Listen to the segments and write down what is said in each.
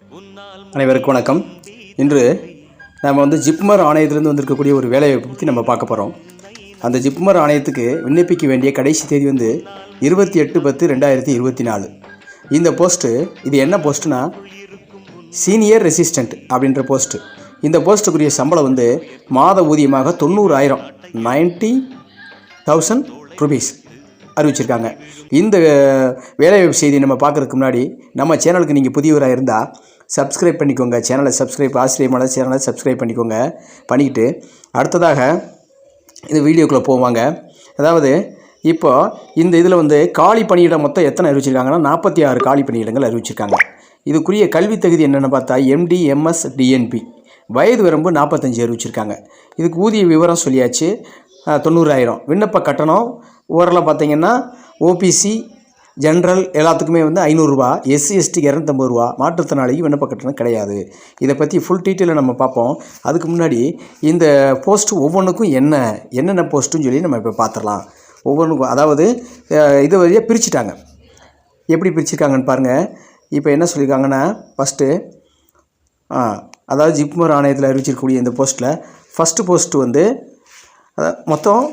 அனைவருக்கும் வணக்கம். இன்று நாம் ஜிப்மர் ஆணையத்திலிருந்து வந்திருக்கக்கூடிய ஒரு வேலைவாய்ப்பு பற்றி நம்ம பார்க்க போகிறோம். அந்த ஜிப்மர் ஆணையத்துக்கு விண்ணப்பிக்க வேண்டிய கடைசி தேதி 28/10/2024. இந்த போஸ்ட்டு இது என்ன போஸ்ட்டுனா சீனியர் ரெசிஸ்டண்ட் அப்படின்ற போஸ்ட்டு. இந்த போஸ்ட்டுக்குரிய சம்பளம் மாத ஊதியமாக 90,000 90,000 ரூபீஸ் அறிவிச்சிருக்காங்க. இந்த வேலைவாய்ப்பு செய்தி நம்ம பார்க்குறதுக்கு முன்னாடி நம்ம சேனலுக்கு நீங்கள் புதியவராக இருந்தால் சப்ஸ்கிரைப் பண்ணிக்கோங்க. சேனலை ஆசிரியமான சேனலை சப்ஸ்கிரைப் பண்ணிக்கிட்டு அடுத்ததாக இந்த வீடியோக்குள்ளே போவாங்க. அதாவது இப்போ இந்த இதில் காலி பணியிடம் மொத்தம் எத்தனை அறிவிச்சிருக்காங்கன்னா 46 காலி பணியிடங்கள் அறிவிச்சிருக்காங்க. இதுக்குரிய கல்வி தகுதி என்னென்னு பார்த்தா MD MS DNP. வயது வரம்பு 45 அறிவிச்சிருக்காங்க. இதுக்கு ஊதிய விவரம் சொல்லியாச்சு. 90,000. விண்ணப்ப கட்டணம் ஓரளவு பார்த்தீங்கன்னா OPC ஜென்ரல் எல்லாத்துக்குமே 500 ரூபா, SC STக்கு 250 ரூபா, மாற்றுத்திறனாளிக்கு விண்ணப்ப கட்டணம் கிடையாது. இதை பற்றி ஃபுல் டீட்டெயிலில் நம்ம பார்ப்போம். அதுக்கு முன்னாடி இந்த போஸ்ட்டு ஒவ்வொன்றுக்கும் என்னென்ன போஸ்ட்டுன்னு சொல்லி நம்ம இப்போ பார்த்துடலாம். ஒவ்வொன்றுக்கும் அதாவது இது வழியாக பிரிச்சுட்டாங்க. எப்படி பிரிச்சுருக்காங்கன்னு பாருங்கள். இப்போ என்ன சொல்லியிருக்காங்கன்னா ஃபஸ்ட்டு அதாவது ஜிப்மர் ஆணையத்தில் அறிவிச்சிருக்கக்கூடிய இந்த போஸ்ட்டில் ஃபஸ்ட்டு போஸ்ட்டு மொத்தம்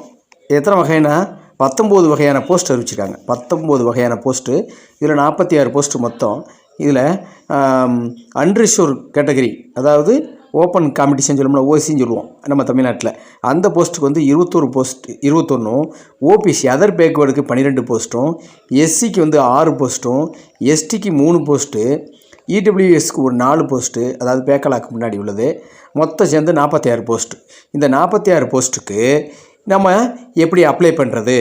எத்தனை வகைன்னா 19 வகையான போஸ்ட் அறிவிச்சிருக்காங்க. 19 வகையான போஸ்ட்டு. இதில் 46 போஸ்ட்டு மொத்தம். இதில் அன்ரிசர்வ் கேட்டகரி, அதாவது ஓப்பன் காம்படிஷன் சொல்லுவோம்ல, ஓசின்னு சொல்லுவோம் நம்ம தமிழ்நாட்டில். அந்த போஸ்ட்டுக்கு 21 போஸ்ட் 21. OPC அதர் பேக்வேர்டுக்கு 12 போஸ்ட்டும், SCக்கு 6 போஸ்ட்டும், STக்கு 3 போஸ்ட்டு, EWSக்கு ஒரு 4 போஸ்ட்டு, அதாவது பேக்கலாக்கு முன்னாடி உள்ளது. மொத்தம் சேர்ந்து 46 போஸ்ட்டு. இந்த 46 போஸ்ட்டுக்கு நம்ம எப்படி அப்ளை பண்ணுறது,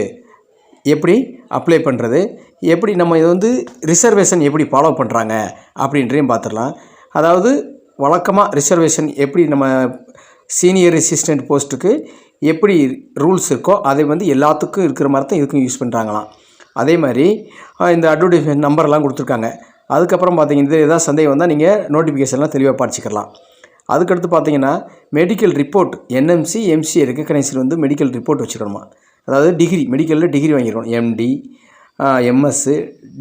எப்படி நம்ம இது ரிசர்வேஷன் எப்படி ஃபாலோ பண்ணுறாங்க அப்படின்றையும் பார்த்துடலாம். அதாவது வழக்கமாக ரிசர்வேஷன் எப்படி நம்ம சீனியர் ரெசிஸ்டண்ட் போஸ்ட்டுக்கு எப்படி ரூல்ஸ் இருக்கோ அதை எல்லாத்துக்கும் இருக்கிற மாதிரி தான் இதுக்கும் யூஸ் பண்ணுறாங்களாம். அதே மாதிரி இந்த அட்வர்டைஸ்மெண்ட் நம்பர்லாம் கொடுத்துருக்காங்க. அதுக்கப்புறம் பார்த்தீங்கன்னா இது எதாவது சந்தேகம் வந்தால் நீங்கள் நோட்டிஃபிகேஷன்லாம் தெளிவாக படிச்சுக்கலாம். அதுக்கடுத்து பார்த்தீங்கன்னா medical report NMC MCA recogniser medical report வச்சுக்கணுமா. அதாவது டிகிரி, மெடிக்கலில் டிகிரி வாங்கியிருக்கணும். MD MS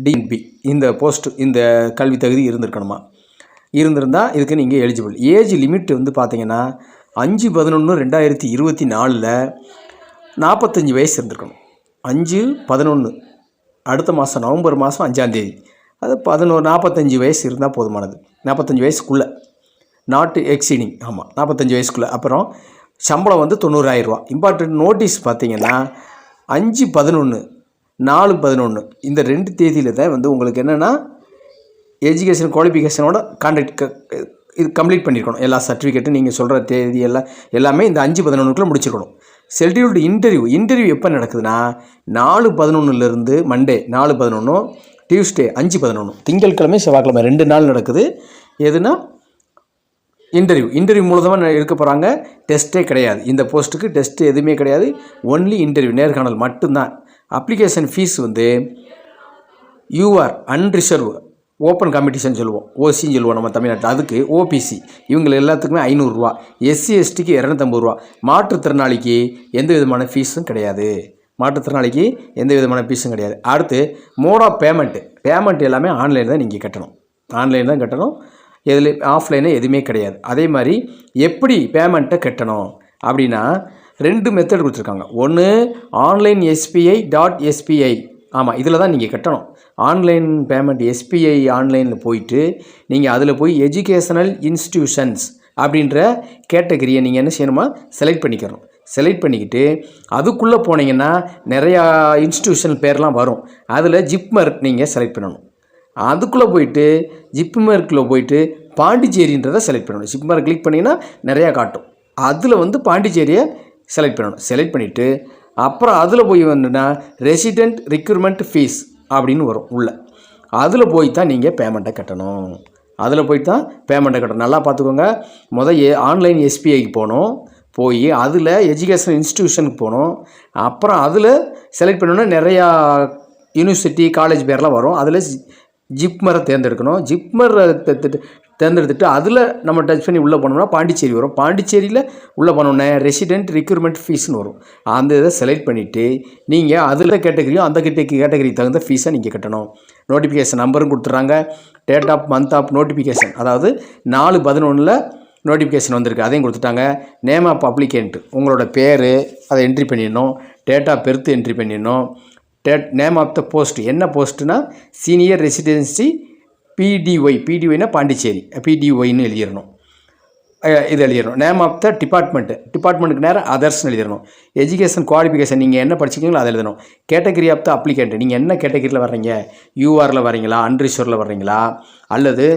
DNP இந்த போஸ்ட்டு இந்த கல்வி தகுதி இருந்திருந்தால் இதுக்கு நீங்கள் எலிஜிபிள். ஏஜ் லிமிட் பார்த்தீங்கன்னா 5/11/2024 45 வயசு இருந்திருக்கணும். 5/11 அடுத்த மாதம் நவம்பர் மாதம் 5ஆம் தேதி. அது 45 வயசு இருந்தால் போதுமானது. 45 வயசுக்குள்ளே, நாட் எக்ஸீடிங். ஆமாம், 45 வயசுக்குள்ளே. அப்புறம் சம்பளம் 90,000 ரூபா. இம்பார்ட்டன்ட் நோட்டீஸ் பார்த்தீங்கன்னா 5/11 4/11 இந்த 2 தேதியில் தான் உங்களுக்கு என்னென்னா எஜுகேஷன் குவாலிஃபிகேஷனோட இது கம்ப்ளீட் பண்ணியிருக்கணும். எல்லா சர்டிஃபிகேட்டும் நீங்கள் சொல்கிற தேதி எல்லாமே இந்த 5/11க்குள்ளே முடிச்சிருக்கணும். ஷெட்யூல்டு இன்டர்வியூ எப்போ நடக்குதுன்னா 4/11 மண்டே 4/11, டியூஸ்டே 5/11, திங்கட்கிழமை செவ்வாய்க்கிழமை 2 நாள் நடக்குது. எதுனா இன்டர்வியூ மூலமாக எடுக்க போகிறாங்க. டெஸ்ட்டே கிடையாது. இந்த போஸ்ட்டுக்கு டெஸ்ட்டு எதுவுமே கிடையாது. ஒன்லி இன்டர்வியூ, நேர்காணல் மட்டும்தான். Application fees UR unreserved open competition சொல்லுவோம், OCன்னு சொல்லுவோம் நம்ம தமிழ்நாட்டில். அதுக்கு OPC இவங்க எல்லாத்துக்குமே 500 ரூபா, SC STக்கு 250 ரூபா. மாற்றுத்திறனாளிக்கு எந்த விதமான ஃபீஸும் கிடையாது. அடுத்து மோட் ஆஃப் பேமெண்ட் எல்லாமே ஆன்லைன் தான் நீங்கள் கட்டணும். இதில் ஆஃப்லைனு எதுவுமே கிடையாது. அதே மாதிரி எப்படி பேமெண்ட்டை கட்டணும் அப்படின்னா 2 மெத்தட் கொடுத்துருக்காங்க. ஒன்று ஆன்லைன் SBI.SBI. ஆமாம், இதில் தான் நீங்கள் கட்டணும். ஆன்லைன் பேமெண்ட் SBI ஆன்லைனில் போயிட்டு நீங்கள் அதில் போய் எஜுகேஷனல் இன்ஸ்டிடியூஷன்ஸ் அப்படின்ற கேட்டகரியை நீங்கள் என்ன செய்யணுமா செலக்ட் பண்ணிக்கிட்டு அதுக்குள்ளே போனீங்கன்னா நிறையா இன்ஸ்டிடியூஷன் பேர்லாம் வரும். அதில் ஜிப்மர் நீங்கள் செலக்ட் பண்ணணும். அதுக்குள்ளே போயிட்டு ஜிப்மருக்குள்ளே போயிட்டு பாண்டிச்சேரின்றதை செலக்ட் பண்ணணும். ஜிப்மர் கிளிக் பண்ணிங்கன்னா நிறையா காட்டும். அதில் பாண்டிச்சேரியை செலக்ட் பண்ணிவிட்டு அப்புறம் அதில் போய் ரெசிடெண்ட் ரிக்ரூட்மெண்ட் ஃபீஸ் அப்படின்னு வரும் உள்ள. அதில் போய் தான் நீங்கள் பேமெண்ட்டை கட்டணும். நல்லா பார்த்துக்கோங்க. ஆன்லைன் SBIக்கு போய் அதில் எஜுகேஷன் இன்ஸ்டிடியூஷனுக்கு போகணும். அப்புறம் அதில் செலக்ட் பண்ணோன்னா நிறையா யூனிவர்சிட்டி காலேஜ் பேர்லாம் வரும். அதில் ஜிப்மரை தேர்ந்தெடுக்கணும். ஜிப்மரை தேர்ந்தெடுத்துட்டு அதில் நம்ம டச் பண்ணி உள்ளே போனோம்னா பாண்டிச்சேரி வரும். பாண்டிச்சேரியில் உள்ளே போனோன்னே ரெசிடென்ட் ரிக்ரூட்மெண்ட் ஃபீஸ்னு வரும். அந்த இதை செலக்ட் பண்ணிவிட்டு நீங்கள் அதில் கேட்டகரியோ அந்த கேட்டகரிக்கு தகுந்த ஃபீஸை நீங்கள் கட்டணும். நோட்டிஃபிகேஷன் நம்பரும் கொடுத்துட்றாங்க. Date of month of notification, அதாவது 4/11 நோட்டிஃபிகேஷன் வந்திருக்கு, அதையும் கொடுத்துட்டாங்க. நேம் ஆஃப் அப்ளிகேண்ட், உங்களோட பேர் அதை என்ட்ரி பண்ணிடணும். டேட் ஆஃப் பெர்த் என்ட்ரி பண்ணிடணும். நேம் ஆஃப் த போஸ்ட், என்ன போஸ்ட்டுனா சீனியர் ரெசிடென்சி பிடிஒய்னா பாண்டிச்சேரி, பிடிஒய்னு எழுதிடணும். இது எழுதிடணும். நேம் ஆஃப் த டிபார்ட்மெண்ட்டுக்கு நேரம் அதர்ஸ்னு எழுதிடணும். எஜுகேஷன் குவாலிஃபிகேஷன், நீங்கள் என்ன படிச்சிங்களோ அதை எழுதணும். கேட்டகரி ஆஃப் த அப்ளிகேண்ட், நீங்கள் என்ன கேட்டகரியில் வர்றீங்க, யூஆரில் வர்றீங்களா, அன்ரிசர்வில் வர்றீங்களா, அல்லது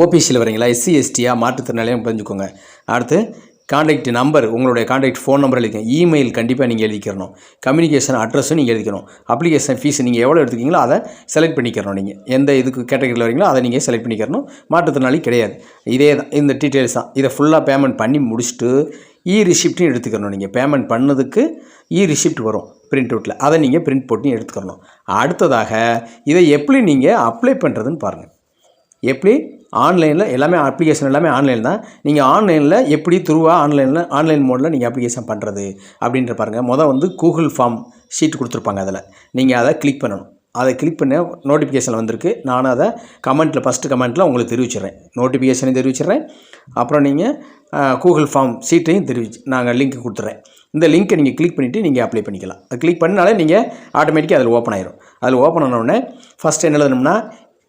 ஓபிசியில் வர்றீங்களா, எஸ்சி எஸ்டியாக மாற்றுத்திறனாளியாக புரிஞ்சுக்கோங்க. அடுத்து கான்டாக்ட் நம்பர், உங்களுடைய கான்டாக்ட் ஃபோன் நம்பர் எழுதிக்கணும். இமெயில் கண்டிப்பாக நீங்கள் எழுதிக்கிறணும். கம்யூனிகேஷன் அட்ரஸும் நீங்கள் எழுதிக்கணும். அப்ளிகேஷன் ஃபீஸ் நீங்கள் எவ்வளோ எடுத்துக்கிங்களோ அதை செலக்ட் பண்ணிக்கிறணும். நீங்கள் எந்த இதுக்கு கேட்டகரியில் வரீங்களோ அதை நீங்கள் செலக்ட் பண்ணிக்கிறணும். மாற்றுத்திறனாளி கிடையாது. இதே தான், இந்த டீட்டெயில்ஸ் தான். இதை ஃபுல்லாக பேமெண்ட் பண்ணி முடிச்சுட்டு ரிசிப்ட்டையும் எடுத்துக்கிறணும். நீங்கள் பேமெண்ட் பண்ணதுக்கு ரிசிப்ட் வரும் பிரிண்ட் அவுட்டில், அதை நீங்கள் பிரிண்ட் போட்டு எடுத்துக்கிறணும். அடுத்ததாக இதை எப்படி நீங்கள் அப்ளை பண்ணுறதுன்னு பாருங்கள். எப்படி ஆன்லைனில் எல்லாமே அப்ளிகேஷன் எல்லாமே ஆன்லைன் தான். நீங்கள் ஆன்லைனில் எப்படி ஆன்லைன் மோடில் நீங்கள் அப்ளிகேஷன் பண்ணுறது அப்படின்ற பாருங்கள். வந்து கூகுள் ஃபார்ம் ஷீட் கொடுத்துருப்பாங்க, அதில் நீங்கள் அதை கிளிக் பண்ணணும். அதை கிளிக் பண்ண நோட்டிஃபிகேஷன் வந்திருக்கு. நானும் அதை ஃபஸ்ட்டு கமெண்ட்டில் உங்களுக்கு தெரிவிச்சிடுறேன். நோட்டிஃபிகேஷனையும் தெரிவிச்சிடுறேன். அப்புறம் நீங்கள் கூகுள் ஃபார்ம் ஷீட்டையும் நாங்கள் லிங்க் கொடுத்துட்றேன். இந்த லிங்க்கை நீங்கள் கிளிக் பண்ணிவிட்டு நீங்கள் அப்ளை பண்ணிக்கலாம். அது கிளிக் பண்ணாலே நீங்கள் ஆட்டோமேட்டிக்காக அதில் ஓப்பன் ஆயிரும். அதில் ஓப்பன் ஆனவுடனே ஃபஸ்ட்டு என்ன எழுதணும்னா,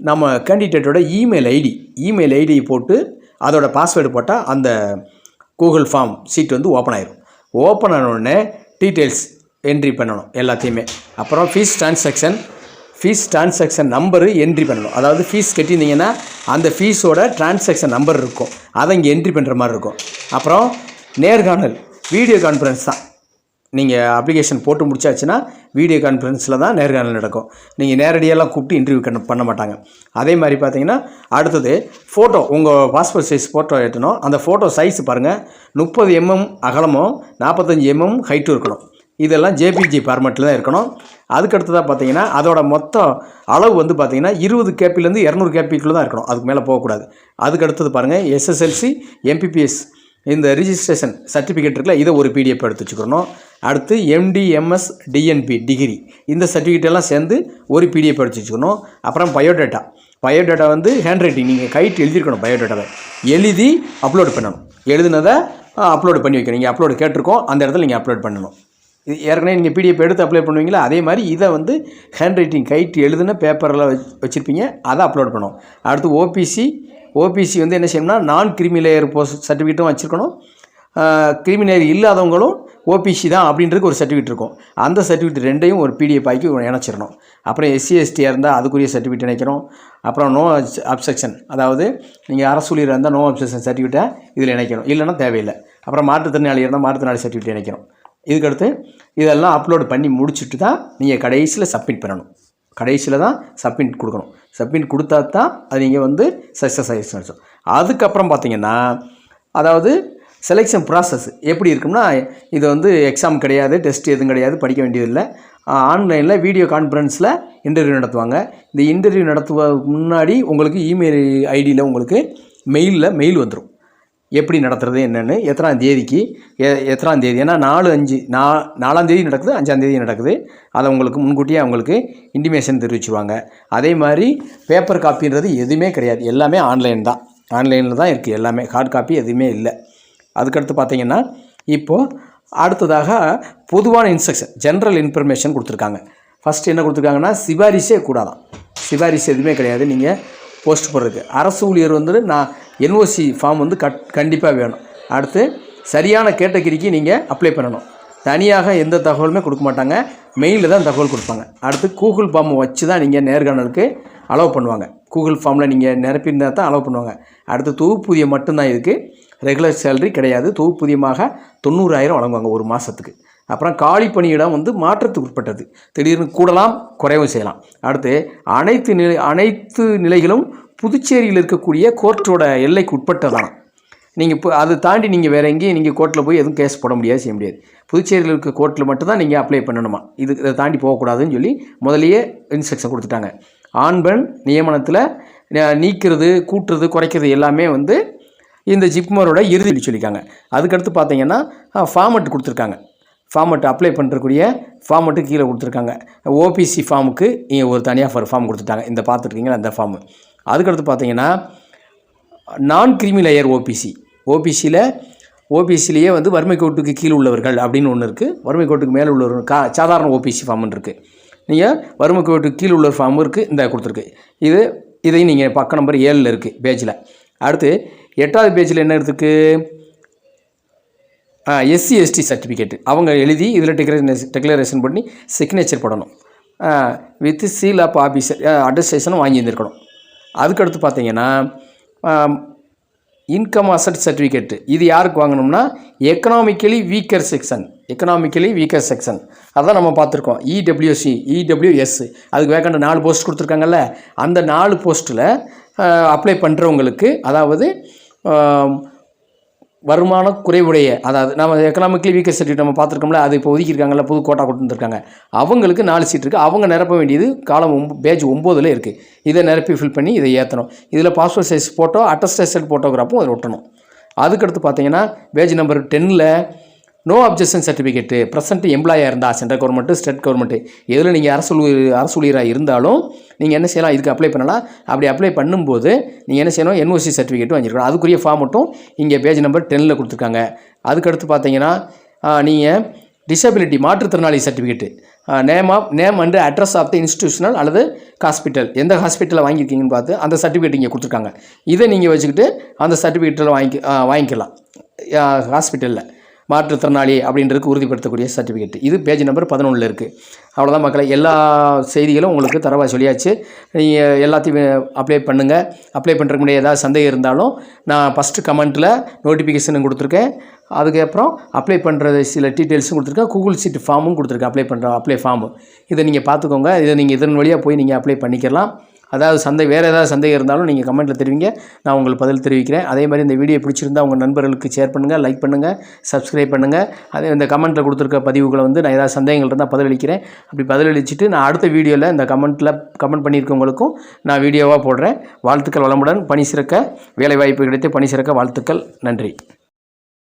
நம்ம கேண்டிடேட்டோட இமெயில் ஐடி போட்டு அதோட பாஸ்வேர்டு போட்டால் அந்த கூகுள் ஃபார்ம் ஷீட் வந்து ஓப்பன் ஆயிரும். ஓப்பன் ஆனவுடனே டீட்டெயில்ஸ் என்ட்ரி பண்ணணும் எல்லாத்தையுமே. அப்புறம் ஃபீஸ் டிரான்சாக்ஷன் நம்பரு என்ட்ரி பண்ணணும். அதாவது ஃபீஸ் கட்டியிருந்தீங்கன்னா அந்த ஃபீஸோட டிரான்சாக்ஷன் நம்பர் இருக்கும், அதை இங்கே என்ட்ரி பண்ணுற மாதிரி இருக்கும். அப்புறம் நேர்காணல், வீடியோ கான்ஃபரன்ஸ் தான். நீங்கள் அப்ளிகேஷன் போட்டு முடிச்சாச்சுன்னா வீடியோ கான்ஃபரன்ஸில் தான் நேர்காணல் நடக்கும். நீங்கள் நேரடியெல்லாம் கூப்பிட்டு இன்டர்வியூ பண்ண மாட்டாங்க. அதே மாதிரி பார்த்தீங்கன்னா அடுத்தது ஃபோட்டோ, உங்கள் பாஸ்போர்ட் சைஸ் ஃபோட்டோ எடுக்கணும். அந்த ஃபோட்டோ சைஸ் பாருங்கள், 30 mm அகலமும் 45 mm ஹைட்டும் இருக்கணும். இதெல்லாம் ஜேபிஜி ஃபார்மேட்டில் தான் இருக்கணும். அதுக்கடுத்ததாக பார்த்தீங்கன்னா அதோட மொத்த அளவு வந்து பார்த்தீங்கன்னா 20 கேபிலேருந்து 200 கேபிக்குள்ளே தான் இருக்கணும். அதுக்கு மேலே போகக்கூடாது. அதுக்கடுத்தது பாருங்கள், எஸ்எஸ்எல்சி எம்பிபிஎஸ் இந்த ரிஜிஸ்ட்ரேஷன் சர்டிஃபிகேட் இருக்குல்ல, இதை ஒரு பிடிஎஃப் எடுத்து வச்சுக்கணும். அடுத்து எம்டிஎம்எஸ் டிஎன்பி டிகிரி, இந்த சர்டிஃபிகேட்டெல்லாம் சேர்ந்து ஒரு பிடிஎஃப் எடுத்து வச்சுக்கணும். அப்புறம் பயோடேட்டா வந்து ஹேண்ட் ரைட்டிங், நீங்கள் கைட்டு எழுதியிருக்கணும். பயோடேட்டாவை எழுதி அப்லோட் பண்ணணும். எழுதுனதை அப்லோடு பண்ணி வைக்கணும். நீங்கள் அப்லோடு கேட்டிருக்கோம், அந்த இடத்துல நீங்கள் அப்லோட் பண்ணணும். இது ஏற்கனவே நீங்கள் பிடிஎஃப் எடுத்து அப்லோட் பண்ணுவீங்களா, அதே மாதிரி இதை வந்து ஹேண்ட் ரைட்டிங் கைட்டு எழுதுன பேப்பரில் வச்சுருப்பீங்க, அதை அப்லோட் பண்ணணும். அடுத்து ஓபிசி வந்து என்ன செய்யணும்னா, நான் கிரிமி லேயர் போஸ்ட் சர்டிஃபிகேட்டும் வச்சுருக்கணும். கிரிமி லேயர் இல்லாதவங்களும் ஓபிசி தான் அப்படின்றதுக்கு ஒரு சர்டிஃபிகேட் இருக்கும். அந்த சர்டிஃபிகேட் ரெண்டையும் ஒரு பிடிஎஃப் ஆக்கி இணைச்சிடணும். அப்புறம் எஸ்சி எஸ்டியாக இருந்தால் அதுக்குரிய சர்டிஃபிகேட் இணைக்கிறோம். அப்புறம் நோ அப்செக்ஷன், அதாவது நீங்கள் அரசூழியராக இருந்தால் நோ அப்செக்ஷன் சர்டிஃபிகேட்டை இதில் இணைக்கணும், இல்லைன்னா தேவையில்லை. அப்புறம் மாற்றுத்திறனாளி இருந்தால் மாற்றுத்திறனாளி சர்டிஃபிகேட் இணைக்கணும். இதுக்கடுத்து இதெல்லாம் அப்லோடு பண்ணி முடிச்சுட்டு தான் நீங்கள் கடைசியில் சப்மிட் பண்ணணும். கடைசியில் தான் சப்மிட் கொடுக்கணும். சப்மிட் கொடுத்தா தான் அது நீங்கள் வந்து சக்ஸஸ் ஆகிடுச்சு. அதுக்கப்புறம் பார்த்தீங்கன்னா, அதாவது செலெக்ஷன் ப்ராசஸ் எப்படி இருக்கும்னா, இது வந்து எக்ஸாம் கிடையாது, டெஸ்ட் எதுவும் கிடையாது, படிக்க வேண்டியதில்லை. ஆன்லைனில் வீடியோ கான்ஃபரன்ஸில் இன்டர்வியூ நடத்துவாங்க. இந்த இன்டர்வியூ நடத்துவதுக்கு முன்னாடி உங்களுக்கு இமெயில் ஐடியில் உங்களுக்கு மெயில் வந்துடும். எப்படி நடத்துறது என்னென்னு, எத்தனாம் தேதிக்கு எத்தனாம் தேதி, ஏன்னா 4 தேதி நடக்குது, 5ஆம் தேதி நடக்குது. அதை உங்களுக்கு முன்கூட்டியே அவங்களுக்கு இன்டிமேஷன் தெரிவிச்சுருவாங்க. அதே மாதிரி பேப்பர் காப்பின்றது எதுவுமே கிடையாது, எல்லாமே ஆன்லைனில் தான் இருக்குது. எல்லாமே ஹார்ட் காப்பி எதுவுமே இல்லை. அதுக்கடுத்து பார்த்தீங்கன்னா, இப்போது அடுத்ததாக பொதுவான இன்ஸ்ட்ரக்ஷன், ஜென்ரல் இன்ஃபர்மேஷன் கொடுத்துருக்காங்க. ஃபஸ்ட்டு என்ன கொடுத்துருக்காங்கன்னா, சிபாரிசே கூடாதான், சிபாரிசு எதுவுமே கிடையாது. நீங்கள் போஸ்ட் போடுறதுக்கு அரசு ஊழியர் வந்து என்ஓசி ஃபார்ம் வந்து கண்டிப்பாக வேணும். அடுத்து சரியான கேட்டகரிக்கு நீங்கள் அப்ளை பண்ணணும். தனியாக எந்த தகவலுமே கொடுக்க மாட்டாங்க, மெயிலில் தான் தகவல் கொடுப்பாங்க. அடுத்து கூகுள் ஃபார்ம் வச்சு தான் நீங்கள் நேர்காணலுக்கு அலோவ் பண்ணுவாங்க. கூகுள் ஃபார்மில் நீங்கள் நிரப்பியிருந்தால் தான் அலோவ் பண்ணுவாங்க. அடுத்து தொகுப்பூதியம் மட்டும்தான் இருக்குது, ரெகுலர் சேலரி கிடையாது. தொகுப்பூதியமாக 90,000 வழங்குவாங்க ஒரு மாதத்துக்கு. அப்புறம் காலி பணியிடம் வந்து மாற்றத்துக்கு உட்பட்டது, திடீர்னு கூடலாம் குறைவும் செய்யலாம். அடுத்து அனைத்து நிலைகளும் புதுச்சேரியில் இருக்கக்கூடிய கோர்ட்டோட எல்லைக்கு உட்பட்டதான். நீங்கள் இப்போ அதை தாண்டி நீங்கள் வேறு எங்கேயும் நீங்கள் கோர்ட்டில் போய் எதுவும் கேஸ் போட முடியாது, செய்ய முடியாது. புதுச்சேரியில் இருக்க கோர்ட்டில் மட்டும்தான் நீங்கள் அப்ளை பண்ணணுமா, இதை தாண்டி போகக்கூடாதுன்னு சொல்லி முதலையே இன்ஸ்ட்ரக்ஷன் கொடுத்துட்டாங்க. ஆண் பெண் நியமனத்தில் நீக்கிறது, கூட்டுறது, குறைக்கிறது எல்லாமே வந்து இந்த ஜிப்மரோட இறுதி சொல்லியிருக்காங்க. அதுக்கடுத்து பார்த்தீங்கன்னா ஃபார்மெட் கொடுத்துருக்காங்க. ஃபார்மெட் அப்ளை பண்ணுறக்கூடிய ஃபார்மெட்டு கீழே கொடுத்துருக்காங்க. ஓபிசி ஃபார்முக்கு ஒரு தனியாக ஃபார்ம் கொடுத்துட்டாங்க. இந்த பார்த்துருக்கீங்களா அந்த ஃபார்மு. அதுக்கடுத்து பார்த்தீங்கன்னா நான் கிரிமி லேயர் ஓபிசிலேயே வந்து வறுமை கோட்டுக்கு கீழே உள்ளவர்கள் அப்படின்னு ஒன்று இருக்குது. வறுமை கோட்டுக்கு மேலே உள்ளவர்கள் சாதாரண ஓபிசி ஃபார்ம்னு இருக்குது. நீங்கள் வறுமை கோட்டுக்கு கீழே உள்ள ஃபார்ம் இருக்குது, இந்த கொடுத்துருக்கு. இதையும் நீங்கள் பக்கம் நம்பர் 7 இருக்குது பேஜில். அடுத்து 8வது பேஜில் என்ன இருக்குது? எஸ்சி எஸ்டி சர்டிஃபிகேட்டு அவங்க எழுதி இதில் டெக்ளரேஷன் பண்ணி சிக்னேச்சர் போடணும். வித் சீல் ஆஃப் ஆஃபீஸர் அட்டஸ்டேஷனும் வாங்கியிருந்துருக்கணும். அதுக்கடுத்து பார்த்தீங்கன்னா இன்கம் அசட் சர்டிஃபிகேட்டு இது யாருக்கு வாங்கணும்னா எக்கனாமிக்கலி வீக்கர் செக்ஷன் அதான் நம்ம பார்த்துருக்கோம். இடபிள்யூஎஸ் அதுக்கு வேக்கண்ட் 4 போஸ்ட் கொடுத்துருக்காங்கல்ல, அந்த 4 போஸ்ட்டில் அப்ளை பண்ணுறவங்களுக்கு, அதாவது வருமான குறைவுடைய, அதாவது நம்ம எக்கனாமிக்கலி வீக்கர் சர்டிஃபிகேட் நம்ம பார்த்துருக்கோம்ல, அது இப்போ ஒதுக்கியிருக்காங்கல்ல, புது கோட்டா கொடுத்துருக்காங்க. அவங்களுக்கு 4 சீட் இருக்குது. அவங்க நிரப்ப வேண்டியது காலம் பேஜ் 9 இருக்குது. இதை நிரப்பி ஃபில் பண்ணி இதை ஏற்றணும். இதில் பாஸ்போர்ட் சைஸ் ஃபோட்டோ, அட்டஸ்டேஷன் ஃபோட்டோகிராஃபும் அதில் ஒட்டணும். அதுக்கடுத்து பார்த்தீங்கன்னா பேஜ் நம்பர் 10ல் நோ அப்ஜெக்ஷன் சர்டிஃபிகேட்டு ப்ரெசென்ட் எம்ப்ளாயாக இருந்தால் சென்ட்ரல் கவர்மெண்ட்டு, ஸ்டேட் கவர்மெண்ட்டு எதில் நீங்கள் அரசு ஊழியராக இருந்தாலும் நீங்கள் என்ன செய்யலாம், இதுக்கு அப்ளை பண்ணலாம். அப்படி அப்ளை பண்ணும்போது நீங்கள் என்ன செய்யணும், என்ஓசி சர்டிஃபிகேட்டும் வாங்கியிருக்கணும். அதுக்குரிய ஃபார்ம் மட்டும் இங்கே பேஜ் நம்பர் 10ல் கொடுத்துருக்காங்க. அதுக்கடுத்து பார்த்தீங்கன்னா நீங்கள் டிசபிலிட்டி மாற்றுத்திறனாளி certificate, name and address of the institutional அல்லது ஹாஸ்பிட்டல், எந்த ஹாஸ்பிட்டலில் வாங்கியிருக்கீங்கன்னு பார்த்து அந்த சர்டிஃபிகேட் இங்கே கொடுத்துருக்காங்க. இதை நீங்கள் வச்சுக்கிட்டு அந்த சர்டிஃபிகேட்டில் வாங்கிக்கலாம். ஹாஸ்பிட்டலில் மாற்றுத்திறனாளி அப்படின்றதுக்கு உறுதிப்படுத்தக்கூடிய சர்டிஃபிகேட். இது பேஜ் நம்பர் 11ல் இருக்குது. அவ்வளோதான் மக்களை, எல்லா செய்திகளும் உங்களுக்கு தரவாக சொல்லியாச்சு. நீங்கள் எல்லாத்தையும் அப்ளை பண்ணுங்கள். அப்ளை பண்ணுறதுக்கு முன்னாடி ஏதாவது சந்தேகம் இருந்தாலும் நான் ஃபஸ்ட்டு கமெண்ட்டில் நோட்டிஃபிகேஷனும் கொடுத்துருக்கேன். அதுக்கப்புறம் அப்ளை பண்ணுற சில டீட்டெயில்ஸும் கொடுத்துருக்கேன். கூகுள் சீட் ஃபார்மும் கொடுத்துருக்கேன். அப்ளை ஃபார்மு இதை நீங்கள் பார்த்துக்கோங்க. இதை நீங்கள் இதன் வழியாக போய் நீங்கள் அப்ளை பண்ணிக்கலாம். அதாவது வேறு ஏதாவது சந்தேகம் இருந்தாலும் நீங்கள் கமெண்ட்டில் தெரிவிங்க, நான் உங்களுக்கு பதில் தெரிவிக்கிறேன். அதே மாதிரி இந்த வீடியோ பிடிச்சிருந்தால் உங்கள் நண்பர்களுக்கு ஷேர் பண்ணுங்கள், லைக் பண்ணுங்கள், சப்ஸ்கிரைப் பண்ணுங்கள். அதே இந்த கமெண்ட்டில் கொடுத்துருக்க பதிவுகளை வந்து நான் ஏதாவது சந்தேகங்கள் இருந்தால் பதிலளிக்கிறேன். அப்படி பதிலளிச்சுட்டு நான் அடுத்த வீடியோவில் இந்த கமெண்ட் பண்ணியிருக்கவங்களுக்கும் நான் வீடியோவாக போடுறேன். வாழ்த்துக்கள், வளமுடன், பணி சிறக்க, வேலைவாய்ப்பு கிடைத்து பணி சிறக்க வாழ்த்துக்கள். நன்றி.